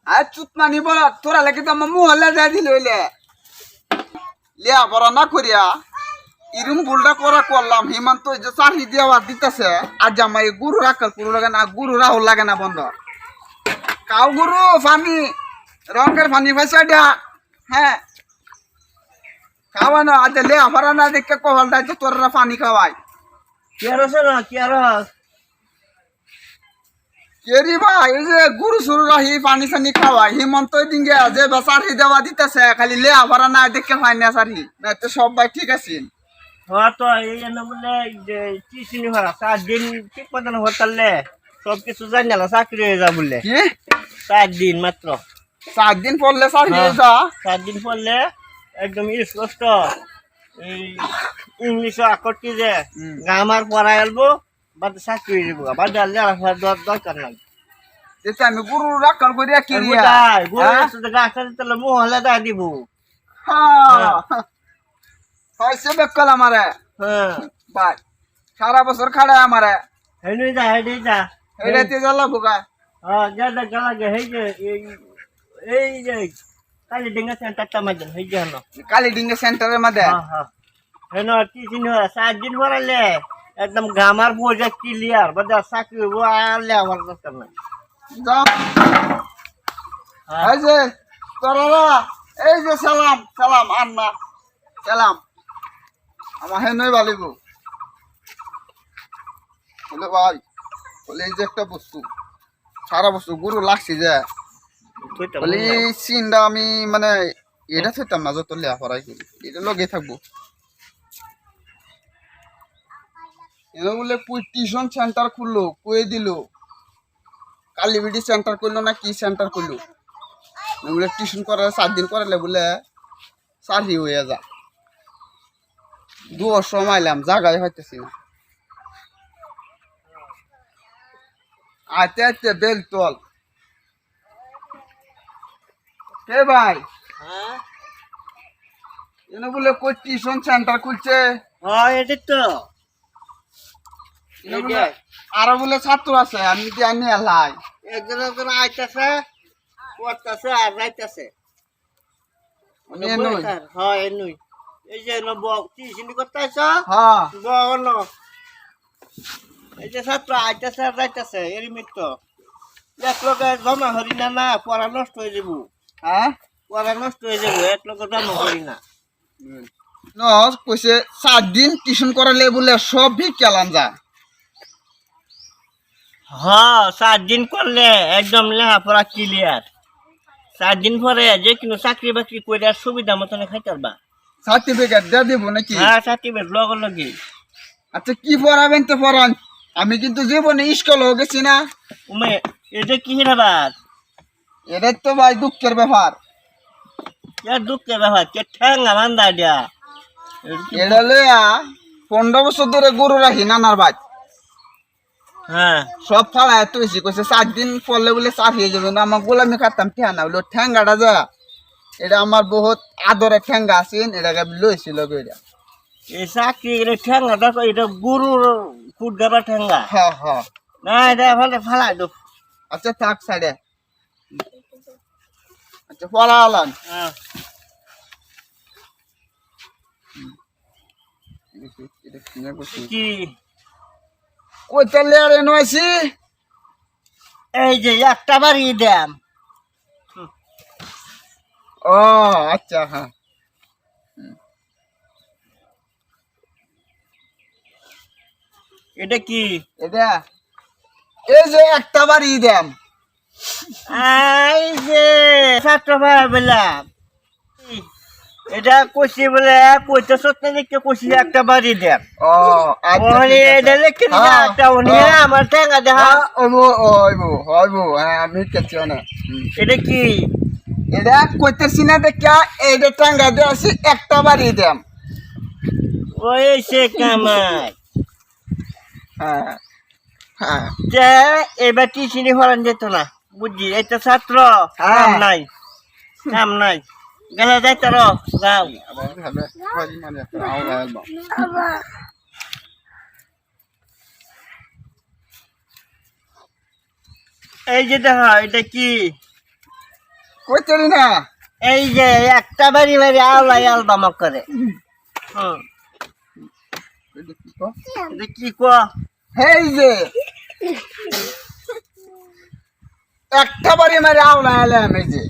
আর চুত মানি বল তোরা লাগে তো আমার মহল্লা যাই দিল লিয়া পড়া না করিয়া ইরুম ভুলটা করা করলাম হিমান্ত যে চাকরি দেওয়া দিতেছে আর জামাই গুরু রাখাল পুরো লাগে না গুরু রাহুল লাগে না বন্ধ কাউ গুরু ফানি রঙের ফানি পয়সা দিয়া হ্যাঁ খাওয়ানো আজ লিয়া পড়া না দেখে কহল দাইছে তোরা পানি খাওয়াই কি আর আছে না কি আর কেরি ভাই এই যে গুরু সুরু রাহি পানি সানি খাওয়াই হিমন্ত দিনগে যে বেচারি দেওয়া দিতেছে খালি লিয়া পড়া না দেখে পাই না সারি না তো সব ভাই ঠিক আছে হ্যাঁ তো এই জন্য বলে যে চিনি হওয়া 4 দিন ঠিক মতন হতালে সব কিছু জানি না চাকরি হয়ে যা বললে কি 4 দিন মাত্র 4 দিন পড়লে চাকরি হয়ে যা 4 দিন পড়লে একদম স্পষ্ট এই ইংলিশ আকর্তি যে আমার পড়াই আলবো বাদ চাকরি হয়ে যাবো বাদ দরকার নাই এটা আমি গুরু রাখাল করিয়া কিরিয়া তাহলে মহলে দা দিব হ্যাঁ হয়েছে বেকল আমারে হ্যাঁ ভাই সারা বছর খাড়া আমারে হেডে যা হেডাইতে জ্বালা বোকা হ্যাঁ গেলা গে এই যে কালি ডিঙ্গা সেন্টারটা মাঝে হয়ে যে হলো কালি ডিঙ্গে সেন্টারের মধ্যে হ্যাঁ হেন টিচিং হয় 4 দিন পড়ালে একদম গ্রামার বোঝা ক্লিয়ার বাদা চাকরি হবো আলে আমার দরকার নাই যাও এই যে তোরা এই যে সালাম সালাম আন্না সালাম আমার হে নই বালিব বলে ভাই বলে এই যে একটা বস্তু সারা বস্তু গুরু লাগছে যে বলে সিনটা আমি মানে এটা থাকতাম না যত লেয়া পড়াই করি এটা লগে থাকবো এনে বলে কুই টিউশন সেন্টার খুললো কুয়ে দিল কালীবিডি সেন্টার করলো না কি সেন্টার করলো বলে টিউশন করার 7 দিন করালে বলে চাকরি হয়ে যা 2 বছর মাইলাম জায়গায় হইতেছি না আতে আতে বেল তল কে ভাই হ্যাঁ এনে বলে কই টিউশন সেন্টার খুলছে হ্যাঁ এটা তো এনে বলে আরো বলে ছাত্র আছে আমি দিয়ে আনি এলাই একজন আইতাছে পড়তাছে আর যাইতাছে এনুই হ্যাঁ এনুই এই যে টিউশন করতেছ হ্যাঁ বল এই যে ছাত্র আইতাছে আর যাইতাছে এর মিত্র এক লোকে জমা হরি না পড়া নষ্ট হয়ে যাব হ্যাঁ পড়া নষ্ট হয়ে যাব এক লোকে জমা হরি না কইছে 7 দিন টিউশন করালে বলে সব ভিক্ষালাম যা হ্যাঁ 7 দিন করলে একদম লেখাপড়া ক্লিয়ার 7 দিন পরে যে কোনো চাকরি বাকরি করে সুবিধা মতন খাইতে পারবা সার্টিফিকেট দিয়ে দিব নাকি হ্যাঁ সার্টিফিকেট লগে আচ্ছা কি পড়াবেন তো পড়ান আমি কিন্তু জীবনে স্কুল হয়ে গেছি না উমে এটা কি হিরাবাদ এটা তো ভাই দুঃখের ব্যাপার কে দুঃখের ব্যাপার কে ঠ্যাঙ্গা বান্ধা দিয়া এটা লইয়া 15 বছর ধরে গরু রাখি নানার বাদ হ্যাঁ সব ফালা এত বেশি কইছে 7 দিন পড়লে বলে চাকরি হয়ে যাবে না আমার গোলামি খাতাম ঠিয়া না বলে ঠ্যাঙ্গাটা যা এটা আমার বহুত আদরের ঠ্যাঙ্গা আছেন এটাকে আমি লইছিল এটা এই চাকরি এটা ঠ্যাঙ্গা দেখো এটা গরুর ফুট গাবা ঠ্যাঙ্গা হ্যাঁ হ্যাঁ না এটা ফালাই দো আচ্ছা থাক সাইডে আচ্ছা পড়ালাম হ্যাঁ কি কই তাহলে আর নয়ছি এই যে একটা বাড়ি দেন ও আচ্ছা হ্যাঁ এটা কি এটা এই যে একটা বাড়ি দেন এই যে ছাত্র ভাড়া বললাম এটা কইছি বলে পয়সা সত্য দেখতে কইছি একটা বাড়ি দেন ও আচ্ছা এটা লিখে একটা উনি আমার ঠেঙ্গা দেখা হ্যাঁ আমি কেছি না এটা কি এটা কইতেছি না দেখা এইটা টাঙ্গা দিয়ে আসি একটা বাড়ি দেন ওই সে কামাই হ্যাঁ হ্যাঁ যে এবার টিউশনি হরান যেত না বুঝছি এটা ছাত্র কাম নাই গেলে যাইতে রো যাও এই যে দেখা এটা কি কইতেরি না এই যে একটা বাড়ি বাড়ি আওলাই আলবাম করে এটা কি ক এই যে একটা বাড়ি মারে আওলা এলাম এই যে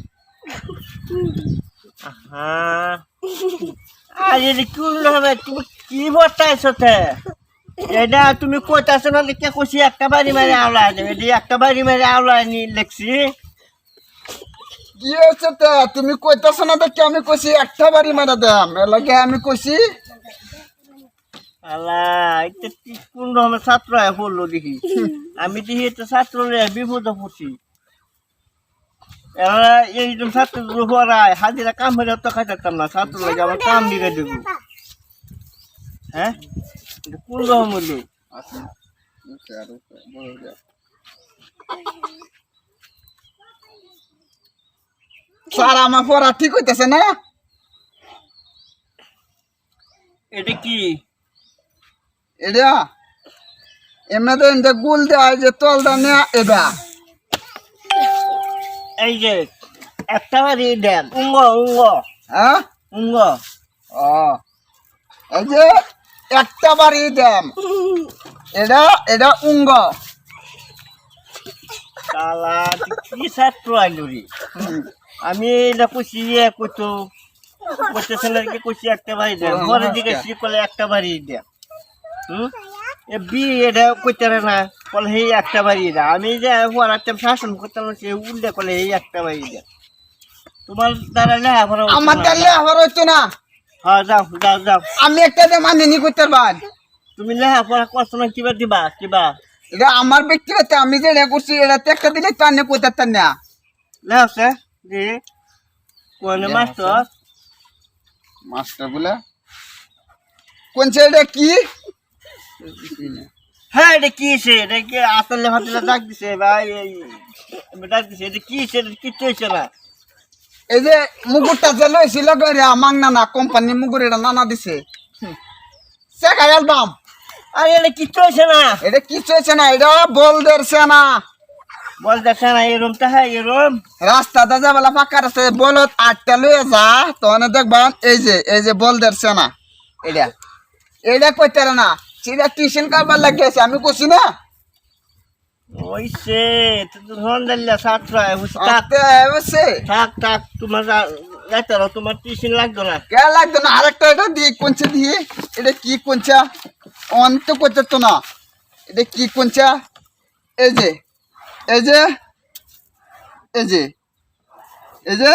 হ্যাঁ আর এটা কি হবে তুমি কি বলতেছ এটা তুমি কইতাছো না কে কইছি একটা বাড়ি মারে আওলা দেবে এটা একটা বাড়ি মারে আওলা নি লেখছি কি হচ্ছে তা তুমি কইতাছ না দেখি আমি কইছি একটা বাড়ি মারা দাম এলাকে আমি কইছি আল্লাহ এটা কি কোন রকমের ছাত্র হয়ে পড়লো দেখি আমি দেখি এটা ছাত্র বিপদ পড়ছি এরা এইরকম ছাত্র পড়ায় হাজিরা কাম হলে তো খাইতাম না ছাত্র লাগে আমার কাম দিকে দেব হ্যাঁ এটা কোন রকমের লোক স্যার আমার পড়া ঠিক হইতেছে না এটা কি এটা এমনি তো গুল দেওয়া যে তল দেওয়া এটা এই যে একটা বাড়ি দেন উঙ্গ উঙ্গ হ্যাঁ উঙ্গ ও এই যে একটা বাড়ি দাম এটা এটা উঙ্গ শালা কি ছাত্র আইলুরি আমি এটা কইছি কইতো কইতেছে না কি কইছি একটা বাড়ি দেন ঘরের দিকে শিকলে একটা বাড়ি দেন এ বি এটা কইতে না বলে এই একটা বাড়ি দেন আমি যে পড়াতে শাসন করতাম সে উল্লেখ করলে এই একটা বাড়ি দেন তোমার দ্বারা লেখাপড়া আমার তাহলে আবার হইতো না হ্যাঁ যাও যাও যাও আমি একটা দিয়ে মানে নি করতে পারবান তুমি লেখাপড়া করছো না কিবা দিবা কিবা এটা আমার ব্যক্তিগত আমি যে এটা করছি এটাতে একটা দিলে তার নিয়ে করতে না লেখছে জি কোন মাস্টার মাস্টার বলে কোন ছেলেটা কি হ্যাঁ এটা কি সে এটা কি আসলে হাতলে ডাক দিছে ভাই ডাক দিছে এটা কি সে কিচ্ছু হয়েছে না এই যে মুগুরটা যে লইছিল মাংনা না কোম্পানি মুগুর এটা নানা দিছে সে খাইল দাম আরে এটা কিচ্ছু হয়েছে না এটা কিছু হয়েছে না এটা বল দেরছে না বল দেখছে না এরম তো হ্যাঁ এরম রাস্তাটা যাবেলা ফাঁকা রাস্তা বলত আটটা লয়ে যা তখন দেখবেন এই যে বল দেরছে না এটা এটা কইতে না সেটা টিউশন করবার লাগিয়েছে আমি কইছি না ওই সে তো ধন দিলে ছাত্র থাক থাক তোমার যাইতে তোমার টিউশন লাগতো না কে লাগতো না আরেকটা এটা দিয়ে কোনছে দিয়ে এটা কি কোনছা অন্ত করতে তো না এটা কি কোনছা এই যে এই যে এই যে এই যে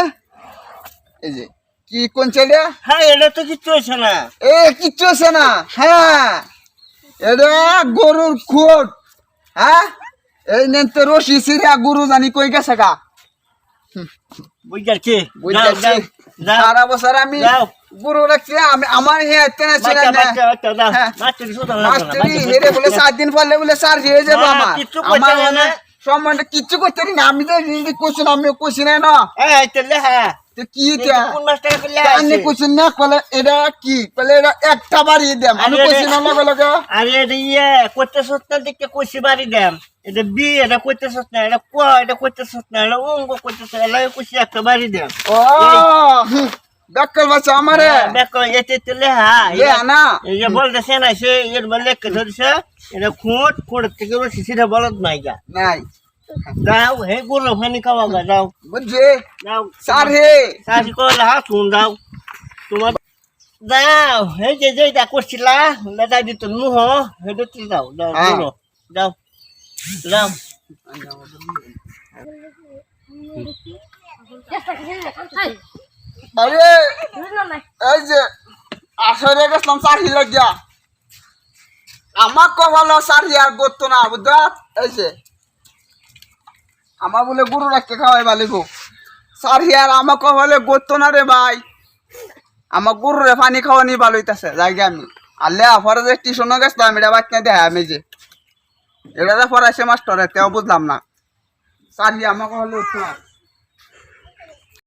এই যে কি কোনছে এটা হ্যাঁ এটা তো কিচ্ছু হয়েছে না এ কিচ্ছু আছে না হ্যাঁ এটা গরুর খুঁট হ্যাঁ এই নেন তো রশি সিরা গরু জানি কই গেছে গা বুঝছি বুঝছি সারা বছর আমি গরু রাখছি আমি আমার হেরে বলে 7 দিন পরে বলে স্যার হয়ে যাবো আমার আমার সম্মানটা কিচ্ছু করতে না আমি তো কোশ্চেন আমি কোশ্চেন না হ্যাঁ তো কি আমি কোশ্চেন না বলে এটা কি বলে এটা একটা বাড়ি দেম আমি কোশ্চেন লগে লগে আরে এটা করতে সত্য দিকে কইছি বাড়ি দেম এটা বি এটা করতে সত্য না এটা ক এটা করতে সত্য না এটা অঙ্গ করতে সত্য এটা কইছি একটা বাড়ি দেম ও বেকল বাচ্চা আমারে বেকল এতে লেহা না এই যে বলতেছে না সে এর বলে লেখা ধরছে এটা খুঁট খুঁট থেকে রসি সিধা বলদ নাই গা নাই যাও হে গুলো ফানি খাওয়া গা যাও বুঝছে যাও স্যার হে সাজি কইলা শুন যাও তোমার যাও হে যে যেটা করছিলা দাদা দিত মুহ হেটা তুই যাও যাও যাও যাও আরে এই যে আসরে গেছিলাম চারি লাগিয়া আমার কপালে চারি আর করতো না বুঝতে এই যে আমার বলে গরু রাখতে খাওয়াই ভালো গো চারি আর আমার কপালে করতো না রে ভাই আমার গরু রে পানি খাওয়ানি ভালো হইতেছে জায়গা আমি আল্লে আফারে যে টিউশনে গেছিলাম এটা বাচ্চা দেয় আমি যে এটা পড়াইছে মাস্টারে তেও বুঝলাম না চারি আমার কপালে উঠতো না